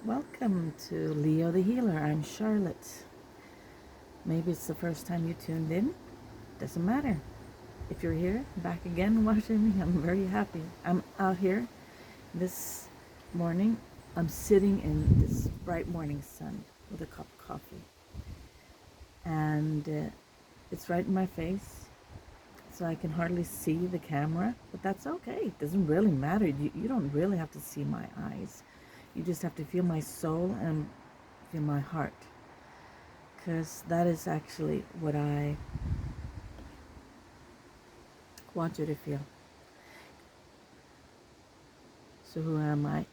Welcome to Leo the Healer. I'm Charlotte. Maybe it's the first time you tuned in. Doesn't matter. If you're here, back again watching me, I'm very happy. I'm out here this morning. I'm sitting in this bright morning sun with a cup of coffee. And it's right in my face, so I can hardly see the camera. But that's okay. It doesn't really matter. You don't really have to see my eyes. You just have to feel my soul and feel my heart. Because that is actually what I want you to feel. So who am I?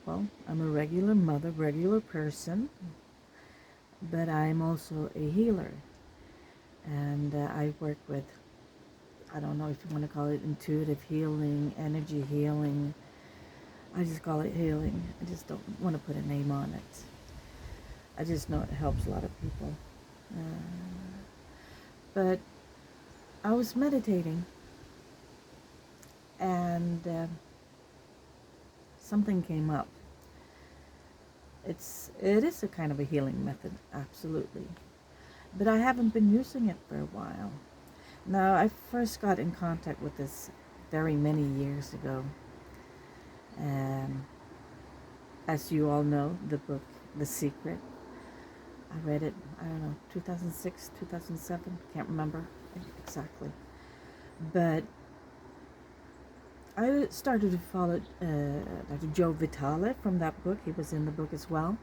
Well, I'm a regular mother, regular person, but I'm also a healer. And I work with, I don't know if you want to call it intuitive healing, energy healing. I just call it healing. I just don't want to put a name on it. I just know it helps a lot of people. But I was meditating, and something came up. It is a kind of a healing method, absolutely. But I haven't been using it for a while. Now, I first got in contact with this very many years ago. As you all know, the book, The Secret. I read it, I don't know, 2006, 2007, can't remember exactly. But I started to follow Dr. Joe Vitale from that book. He was in the book as well.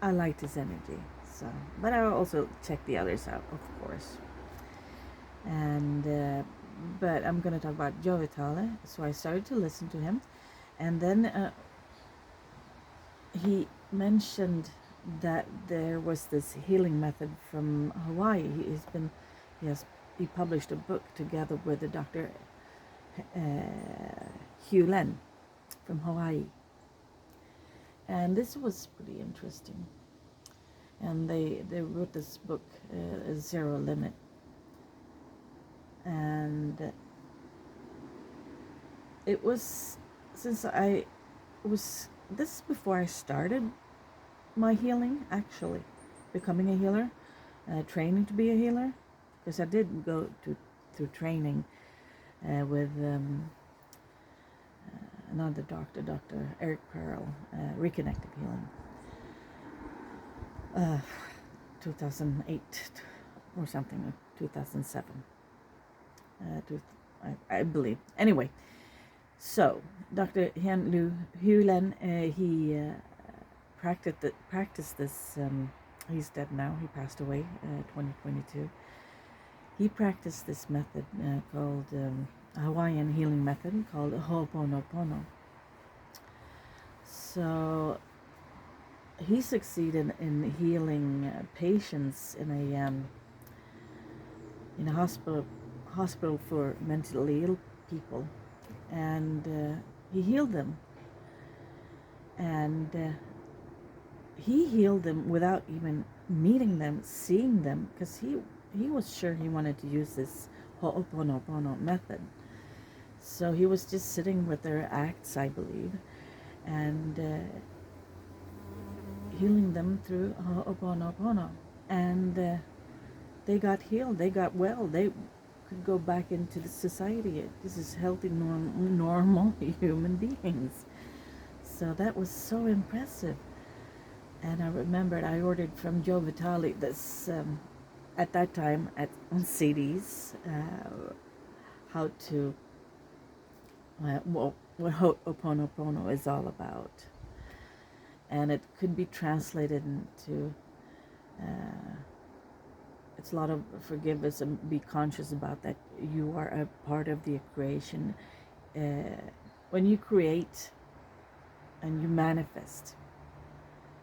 I liked his energy, so. But I also checked the others out, of course. But I'm going to talk about Joe Vitale. So I started to listen to him, and then he mentioned that there was this healing method from Hawaii. He published a book together with the Dr. Hew Len from Hawaii, and this was pretty interesting. And they wrote this book, Zero Limit, and it was this is before I started my healing, actually, becoming a healer, training to be a healer, because I did go through training with another doctor, Dr. Eric Pearl, Reconnective Healing, 2008 or something, 2007, I believe. Anyway, so Dr. Hew Len, he practiced this. He's dead now. He passed away 2022. He practiced this method called Hawaiian healing method called Ho'oponopono. So he succeeded in healing patients in a hospital for mentally ill people, and he healed them. And he healed them without even meeting them, seeing them, because he was sure he wanted to use this Ho'oponopono method. So he was just sitting with their acts, I believe, and healing them through Ho'oponopono. And they got healed, they got well, they could go back into the society. This is healthy, normal human beings. So that was so impressive. And I remembered I ordered from Joe Vitale this, at that time, on CDs, how to, what Ho'oponopono is all about. And it could be translated into, it's a lot of forgive us and be conscious about that you are a part of the creation. When you create and you manifest,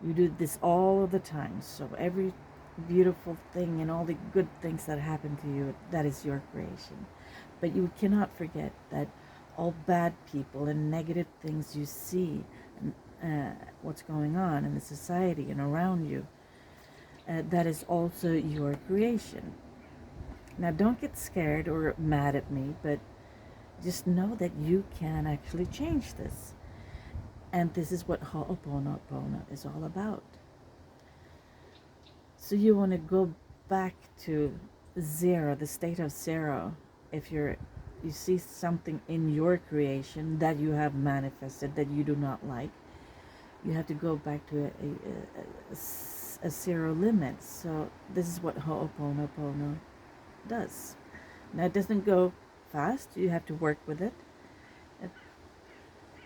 you do this all of the time. So every beautiful thing and all the good things that happen to you, that is your creation. But you cannot forget that all bad people and negative things you see, and what's going on in the society and around you, that is also your creation. Now, don't get scared or mad at me, but Just know that you can actually change this. And this is what Ho'oponopono is all about. So you want to go back to zero, the state of zero. If you see something in your creation that you have manifested that you do not like, you have to go back to a zero limit. So this is what Ho'oponopono does. Now it doesn't go fast. You have to work with it.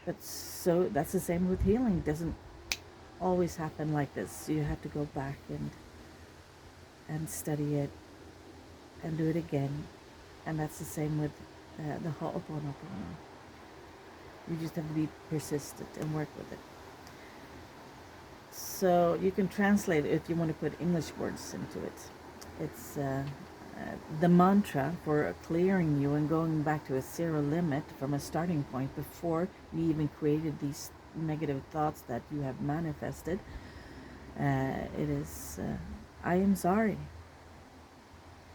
But so that's the same with healing. It doesn't always happen like this. You have to go back and study it and do it again. And that's the same with the Ho'oponopono. You just have to be persistent and work with it. So you can translate it if you want to put English words into it. It's the mantra for clearing you and going back to a zero limit from a starting point before you even created these negative thoughts that you have manifested. It is, I am sorry.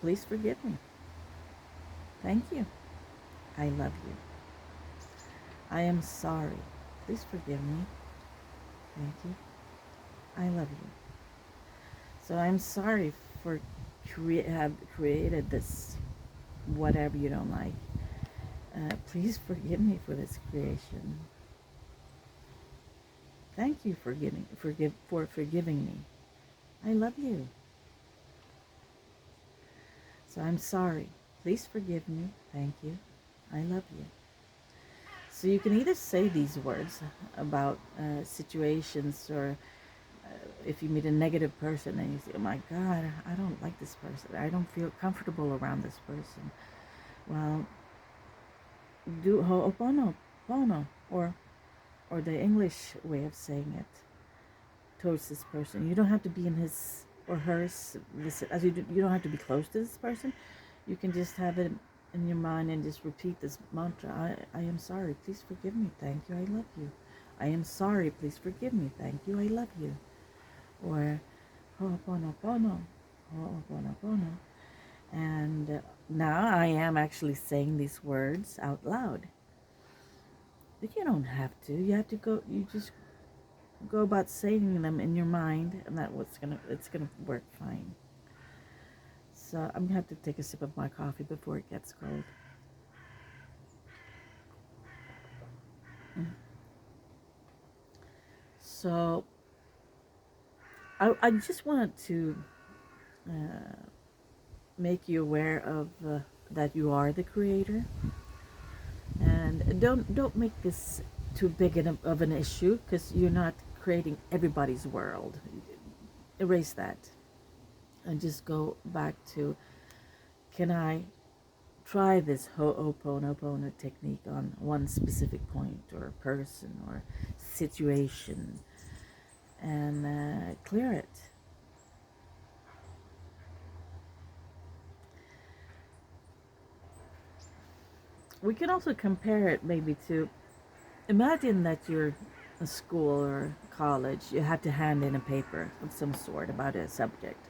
Please forgive me. Thank you. I love you. I am sorry. Please forgive me. Thank you. I love you. So I'm sorry for have created this whatever you don't like. Please forgive me for this creation. Thank you for forgiving me. I love you. So I'm sorry. Please forgive me. Thank you. I love you. So you can either say these words about situations, or if you meet a negative person and you say, oh my God, I don't like this person. I don't feel comfortable around this person. Well, do Ho'oponopono, or the English way of saying it towards this person. You don't have to be in his or hers, you don't have to be close to this person. You can just have it in your mind and just repeat this mantra. I am sorry, please forgive me, thank you, I love you. I am sorry, please forgive me, thank you, I love you. Or Ho'oponopono, Ho'oponopono. And now I am actually saying these words out loud. But you don't have to. You have to go, you just go about saying them in your mind, and it's gonna work fine. So I'm gonna have to take a sip of my coffee before it gets cold. So I just wanted to make you aware of that you are the creator, and don't make this too big of an issue, because you're not creating everybody's world. Erase that and just go back to, can I try this Ho'oponopono technique on one specific point or person or situation, and clear it. We can also compare it maybe to, imagine that you're in school or college, you have to hand in a paper of some sort about a subject.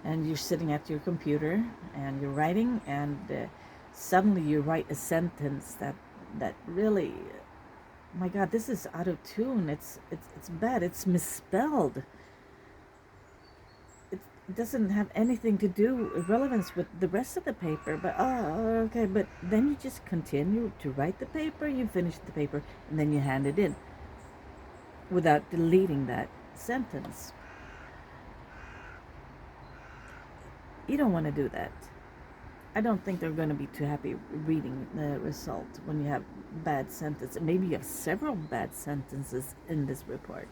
And you're sitting at your computer and you're writing, and suddenly you write a sentence that really, my God, this is out of tune. It's bad. It's misspelled. It doesn't have anything to do relevance with the rest of the paper. But okay. But then you just continue to write the paper. You finish the paper, and then you hand it in without deleting that sentence. You don't want to do that. I don't think they're going to be too happy reading the result when you have bad sentences. Maybe you have several bad sentences in this report.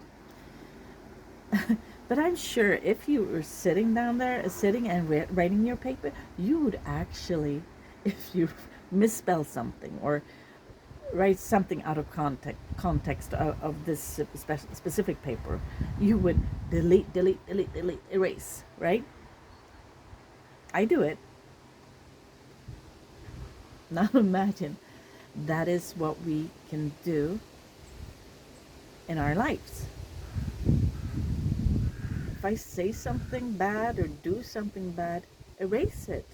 But I'm sure if you were sitting down there, sitting and writing your paper, you would actually, if you misspell something or write something out of context of this specific paper, you would delete, erase, right? I do it. Now imagine that is what we can do in our lives. If I say something bad or do something bad, erase it.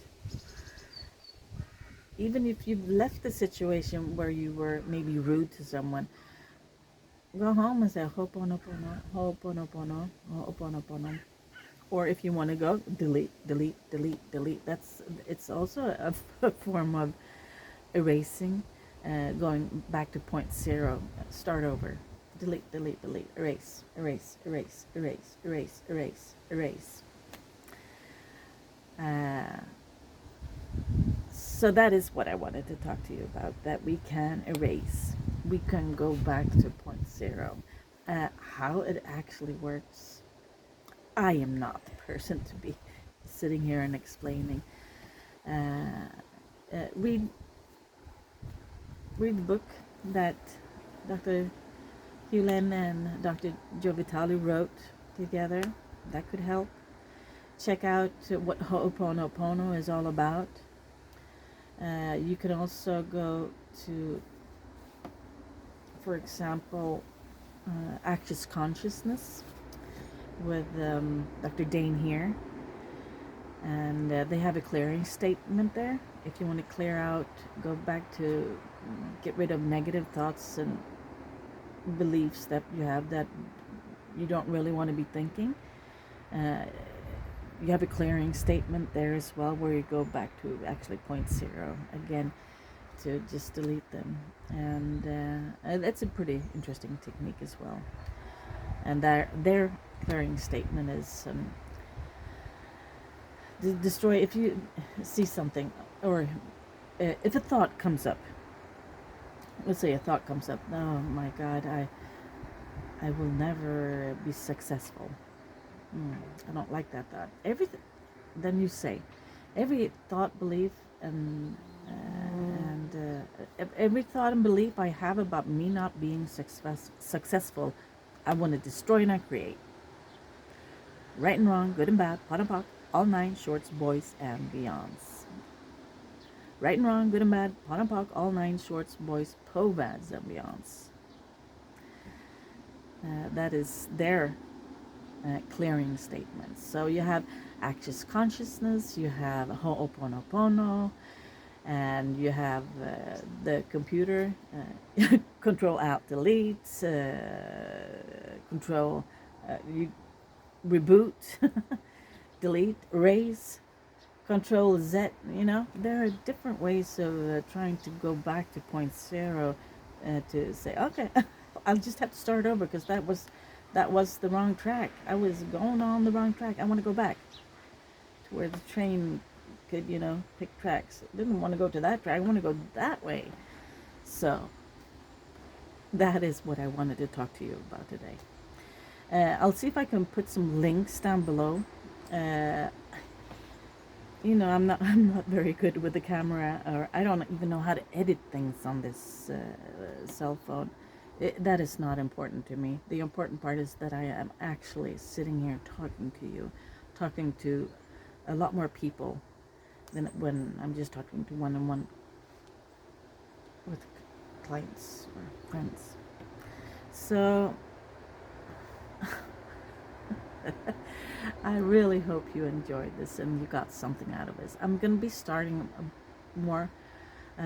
even if you've left the situation where you were maybe rude to someone, go home and say Ho'oponopono, Ho'oponopono, Ho'oponopono. Or if you want to go, delete, delete, delete, delete. It's also a form of erasing, going back to point zero, start over. Delete, delete, delete, erase, erase, erase, erase, erase, erase, erase. So that is what I wanted to talk to you about, that we can erase. We can go back to point zero. How it actually works, I am not the person to be sitting here and explaining. Read the book that Dr. Hew Len and Dr. Joe Vitale wrote together. That could help. Check out what Ho'oponopono is all about. You can also go to, for example, Acess Consiousness with Dr. Dane here. And they have a clearing statement there. If you want to clear out, go back to get rid of negative thoughts and beliefs that you have that you don't really want to be thinking. You have a clearing statement there as well, where you go back to actually point zero again to just delete them. And that's a pretty interesting technique as well. And their clearing statement is destroy. If you see something, or if a thought comes up, let's say a thought comes up, oh my God, I will never be successful. I don't like that thought. Everything, then you say, every thought, belief, and every thought and belief I have about me not being successful, I want to destroy and I create. Right and wrong, good and bad, pot and pock, all nine shorts, boys and beyonds. Right and wrong, good and bad, pot and pock, all nine shorts, boys, po-vads and beyonds. That is their clearing statements. So you have Acess Consiousness, you have Ho'oponopono, and you have the computer, Control Alt Delete, Control you reboot, delete, erase, Control Z. You know, there are different ways of trying to go back to point zero to say, okay, I'll just have to start over because that was the wrong track. I was going on the wrong track. I want to go back to where the train could, pick tracks. I didn't want to go to that track. I want to go that way. So that is what I wanted to talk to you about today. I'll see if I can put some links down below. I'm not very good with the camera, or I don't even know how to edit things on this cell phone. That is not important to me. The important part is that I am actually sitting here talking to you, talking to a lot more people than when I'm just talking to one-on-one with clients or friends. So I really hope you enjoyed this and you got something out of this. I'm going to be starting more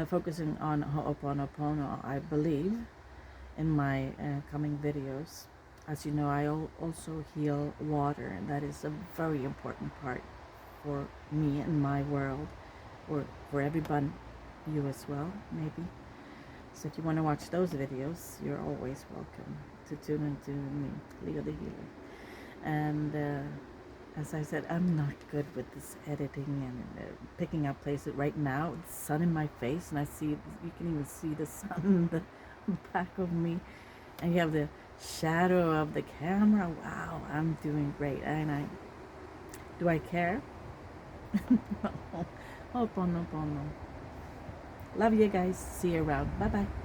focusing on Ho'oponopono, I believe, in my coming videos. As you know, I also heal water, and that is a very important part for me and my world, or for everyone, you as well, maybe. So if you want to watch those videos, you're always welcome to tune into me, Leo the Healer. And as I said, I'm not good with this editing and picking up places. Right now, the sun in my face, and you can even see the sun in the back of me, and you have the shadow of the camera. Wow, I'm doing great. And do I care? No. Ho'oponopono. Love you guys. See you around. Bye bye.